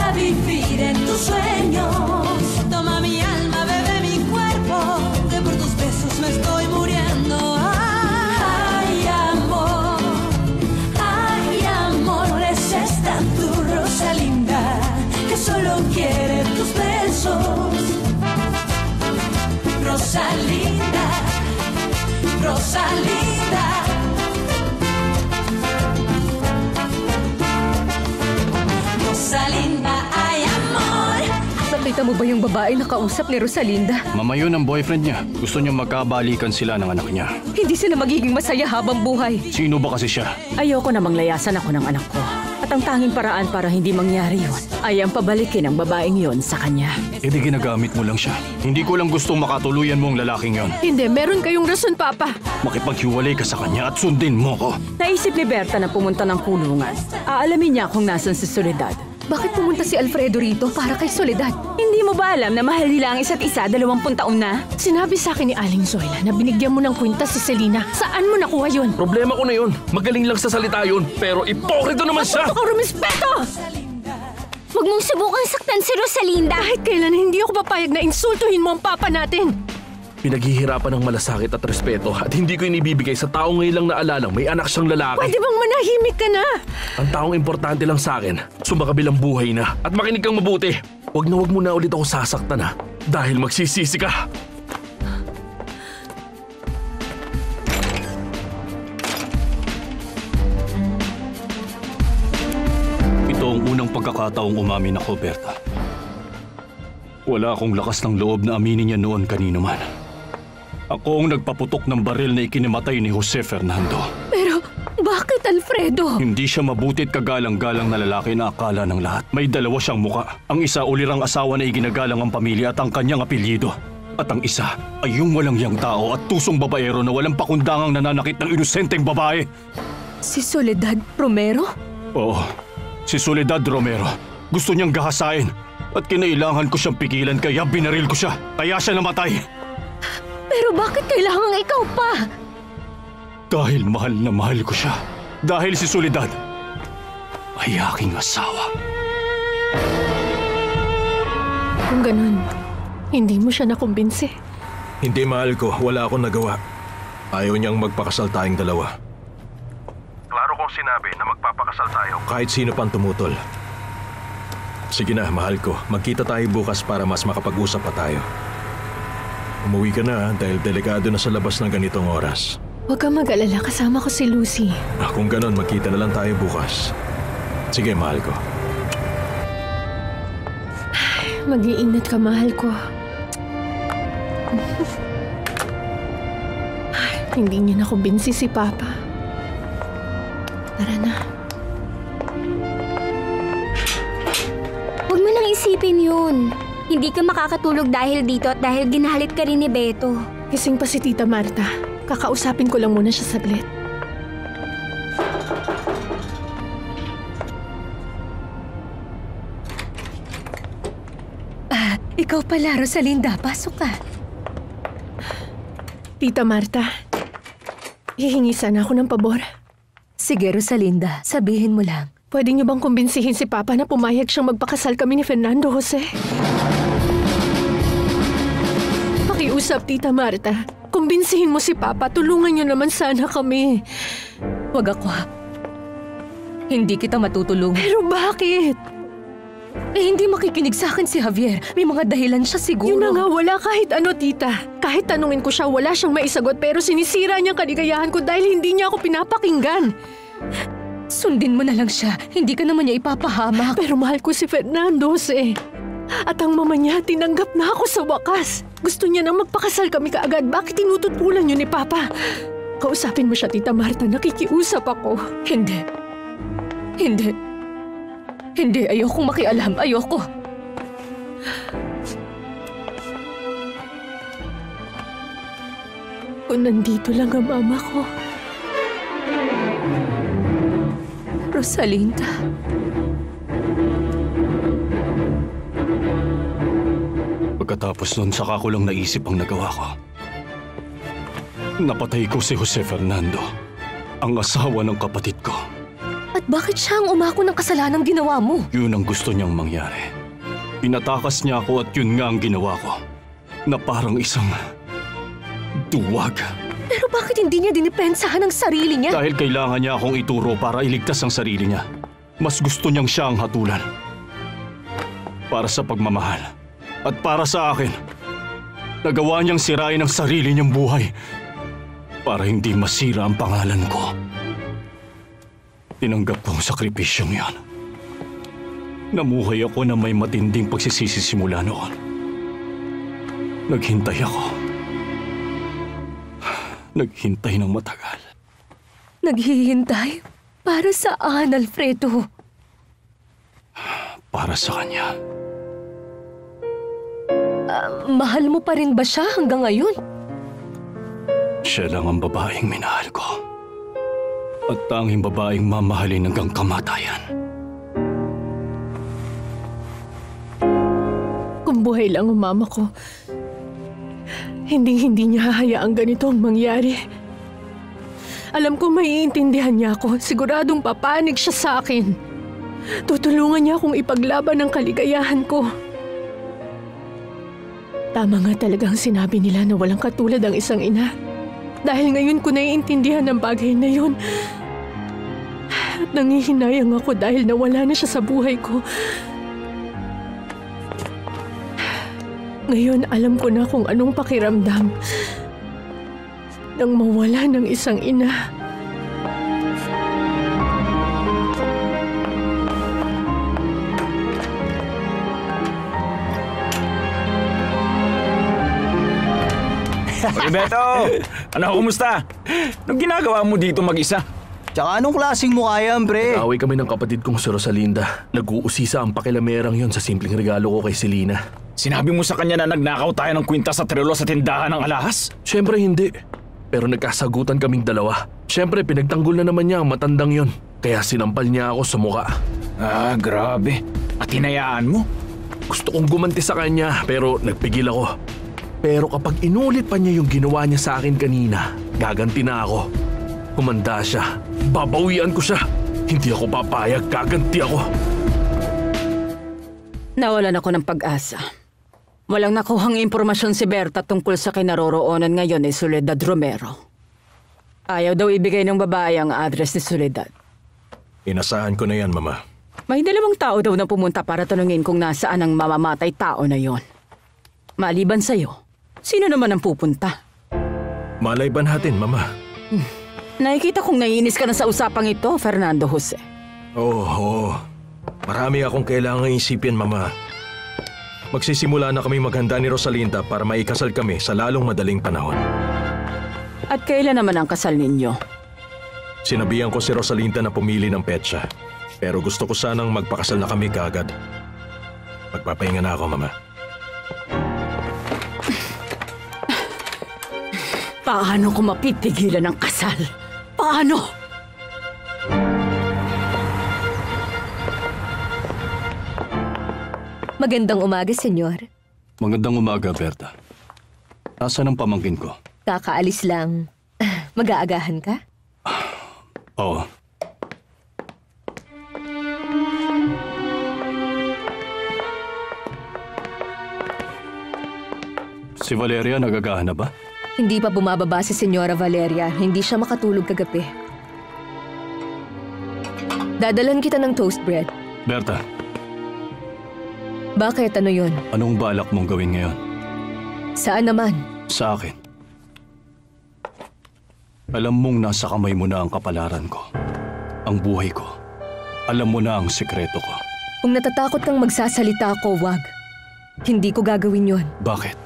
para vivir en tus sueños. Toma mi alma, bebe mi cuerpo, que por tus besos me estoy muriendo. Ay, amor, es esta tu Rosalinda, que solo quiere tus besos. Rosalinda, Rosalinda. Rosalinda, ay amor. Nakita mo ba yung babae na kausap ni Rosalinda? Mama yun ang boyfriend niya. Gusto niya magkabalikan sila ng anak niya. Hindi sila magiging masaya habang buhay. Sino ba kasi siya? Ayoko namang layasan ako ng anak ko. At ang tanging paraan para hindi mangyari yun ay ang pabalikin ang babaeng yon sa kanya. E di ginagamit mo lang siya. Hindi ko lang gustong makatuluyan mo ang lalaking yon. Hindi, meron kayong rason, Papa. Makipaghiwalay ka sa kanya at sundin mo ko. Naisip ni Berta na pumunta ng kulungan. Aalamin niya kung nasan si Soledad. Bakit pumunta si Alfredo rito para kay Soledad? Hindi mo ba alam na mahal nila ang isa't isa 20 taon na? Sinabi sa akin ni Aling Zoila na binigyan mo ng kwintas si Selena. Saan mo nakuha yun? Problema ko na yun. Magaling lang sa salita yun, pero ipokrito naman siya! Ako rumispeto! Huwag mong subukang saktan si Rosalinda. Kahit kailan hindi ako papayag na insultuhin mo ang papa natin. Pinaghihirapan ng malasakit at respeto at hindi ko inibibigay sa taong ngayon lang naalalang may anak siyang lalaki. Pwede bang manahimik ka na? Ang taong importante lang sa akin, sumakabilang buhay na. At makinig kang mabuti. Huwag mo na ulit ako sasaktan ha. Dahil magsisisi ka. Ito ang unang pagkakataong umamin ako, Berta. Wala akong lakas ng loob na aminin niya noon kanino man. Ako ang nagpaputok ng baril na ikinimatay ni Jose Fernando. Pero bakit, Alfredo? Hindi siya mabuti at kagalang-galang na lalaki na akala ng lahat. May dalawa siyang muka. Ang isa ulirang asawa na iginagalang ang pamilya at ang kanyang apelyido. At ang isa ay yung walang yang tao at tusong babaero na walang pakundangang nananakit ng inosenteng babae. Si Soledad Romero? Oo, si Soledad Romero. Gusto niyang gahasain at kinailangan ko siyang pigilan kaya binaril ko siya. Kaya siya namatay. Pero bakit kailangang ikaw pa? Dahil mahal na mahal ko siya. Dahil si Soledad ay aking asawa. Kung ganun, hindi mo siya nakumbinsi. Hindi, mahal ko. Wala akong nagawa. Ayaw niyang magpakasal tayong dalawa. Klaro kong sinabi na magpapakasal tayo kahit sino pang tumutol. Sige na, mahal ko. Magkita tayo bukas para mas makapag-usap pa tayo. Umuwi ka na dahil delikado na sa labas ng ganitong oras. Huwag kang mag-alala, kasama ko si Lucy. Kung ganon, magkita na lang tayo bukas. Sige, mahal ko. Mag-iingat ka, mahal ko. Hindi niya nakumbinsi si Papa. Tara na. Huwag mo nang isipin yun. Hindi ka makakatulog dahil dito at dahil ginahalit ka rin ni Beto. Gising pa si Tita Marta. Kakausapin ko lang muna siya saglit. Ikaw pala, Rosalinda. Pasok ka. Tita Marta, hihingi sana ako ng pabor. Sige, Rosalinda. Sabihin mo lang. Pwede niyo bang kumbinsihin si Papa na pumayag siyang magpakasal kami ni Fernando Jose? Pakiusap, Tita Marta. Kumbinsihin mo si Papa. Tulungan niyo naman sana kami. Wag ako ha. Hindi kita matutulong. Pero bakit? Hindi makikinig sa akin si Javier. May mga dahilan siya siguro. Yun na nga, wala kahit ano, Tita. Kahit tanungin ko siya, wala siyang maisagot pero sinisira niyang kaligayahan ko dahil hindi niya ako pinapakinggan. Sundin mo na lang siya. Hindi ka naman niya ipapahamak. Pero mahal ko si Fernando Jose. At ang mama niya, tinanggap na ako sa wakas. Gusto niya nang magpakasal kami kaagad. Bakit tinututulan niyo ni Papa? Kausapin mo siya, Tita Marta. Nakikiusap ako. Hindi. Hindi. Hindi. Ayokong makialam. Ayoko. Kung nandito lang ang mama ko. Rosalinda. Pagkatapos nun, saka ko lang naisip ang nagawa ko. Napatay ko si Jose Fernando, ang asawa ng kapatid ko. At Bakit siya ang umako ng kasalanang ginawa mo? Yun ang gusto niyang mangyari. Pinatakas niya ako at yun nga ang ginawa ko. Na parang isang duwag. Pero bakit hindi niya dinipensahan ang sarili niya? Dahil kailangan niya akong ituro para iligtas ang sarili niya. Mas gusto niyang siya ang hatulan. Para sa pagmamahal. At para sa akin, nagawa niyang sirain ang sarili niyang buhay para hindi masira ang pangalan ko. Tinanggap ko ang sakripisyong yan. Namuhay ako na may matinding pagsisisi simula noon. Naghintay ako. Naghintay ng matagal. Naghihintay? Para saan, Alfredo? Para sa kanya. Mahal mo pa rin ba siya hanggang ngayon? Siya lang ang babaeng minahal ko. At tanging babaeng mamahalin hanggang kamatayan. Kung buhay lang ang mama ko, hindi niya hahayaang ganito ang mangyari. Alam ko maiintindihan niya ako. Siguradong papanig siya sa akin. Tutulungan niya akong ipaglaban ang kaligayahan ko. Tama nga talagang sinabi nila na walang katulad ang isang ina. Dahil ngayon ko naiintindihan ang bagay na yun. At nangihinayang ako dahil nawala na siya sa buhay ko. Ngayon alam ko na kung anong pakiramdam nang mawala ng isang ina. Oy, Beto! Ano, kumusta? Anong ginagawa mo dito mag-isa? Tsaka anong klaseng mukha yan, pre? Nag-away kami ng kapatid kong si Rosalinda. Nag-uusisa ang pakilamerang yon sa simpleng regalo ko kay Selena. Sinabi mo sa kanya na nagnakaw tayo ng kwintas sa trelo sa tindahan ng alahas? Siyempre hindi. Pero nagkasagutan kaming dalawa. Siyempre pinagtanggol na naman niya ang matandang yon. Kaya sinampal niya ako sa muka. Ah, grabe. At hinayaan mo? Gusto kong gumanti sa kanya pero nagpigil ako. Pero kapag inulit pa niya yung ginawa niya sa akin kanina, gaganti na ako. Kumanda siya. Babawian ko siya. Hindi ako papayag. Gaganti ako. Nawalan ako ng pag-asa. Walang nakuhang impormasyon si Berta tungkol sa kinaroroonan ngayon ni Soledad Romero. Ayaw daw ibigay ng babae ang address ni Soledad. Inasahan ko na yan, Mama. May 2 tao daw na pumunta para tanungin kung nasaan ang mamamatay tao na yon. Maliban sa'yo, sino naman ang pupunta? Malay ba natin, Mama? Nakikita kong naiinis ka na sa usapang ito, Fernando Jose. Oo. Marami akong kailangang isipin, Mama. Magsisimula na kami maghanda ni Rosalinda para maikasal kami sa lalong madaling panahon. At kailan naman ang kasal ninyo? Sinabihan ko si Rosalinda na pumili ng petsa. Pero gusto ko sanang magpakasal na kami kaagad. Magpapahinga na ako, Mama. Paano ko mapipigilan ang kasal? Paano? Magandang umaga, senyor. Magandang umaga, Berta. Nasaan ang pamangkin ko? Kakaalis lang. Mag-aagahan ka? Oo. Si Valeria nagagahan na ba? Hindi pa bumababa si Senyora Valeria. Hindi siya makatulog kagabi. Dadalan kita ng toast bread. Berta, Bakit? Ano yun? anong balak mong gawin ngayon? Saan naman? Sa akin. Alam mong nasa kamay mo na ang kapalaran ko. Ang buhay ko. Alam mo na ang sekreto ko. Kung natatakot kang magsasalita ako, wag. Hindi ko gagawin yon. Bakit?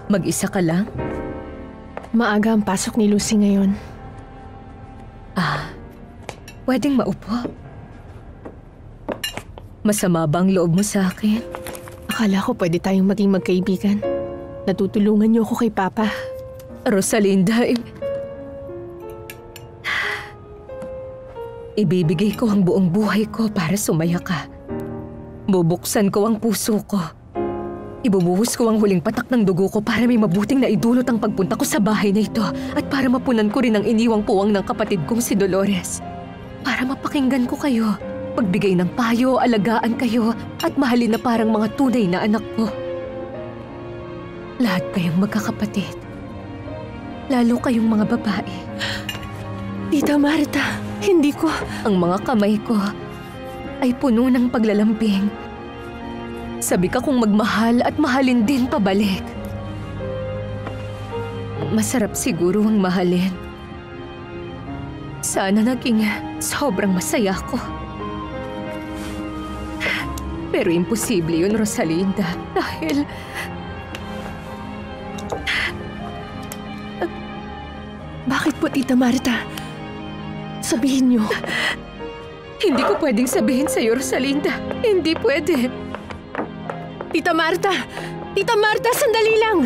Mag-isa ka lang? Maaga ang pasok ni Lucy ngayon. Pwedeng maupo? Masama ba ang loob mo sa akin? Akala ko pwede tayong maging magkaibigan. Natutulungan niyo ako kay Papa. Rosalinda, ibibigay ko ang buong buhay ko para sumaya ka. Bubuksan ko ang puso ko Ibubuhos ko ang huling patak ng dugo ko para may mabuting na idulot ang pagpunta ko sa bahay na ito at para mapunan ko rin ang iniwang puwang ng kapatid kong si Dolores. Para mapakinggan ko kayo, magbigay ng payo, alagaan kayo at mahalin na parang mga tunay na anak ko. Lahat kayong magkakapatid. Lalo kayong mga babae. Tita Marta, hindi ko... Ang mga kamay ko ay puno ng paglalambing. Sabi ka kong magmahal at mahalin din pabalik. Masarap siguro ang mahalin. Sana naging sobrang masaya ko. Pero imposible yun, Rosalinda, dahil... Bakit po, Tita Marta? Sabihin niyo. Hindi ko pwedeng sabihin sa'yo, Rosalinda. Hindi pwede. Tita Marta! Tita Marta, sandali lang!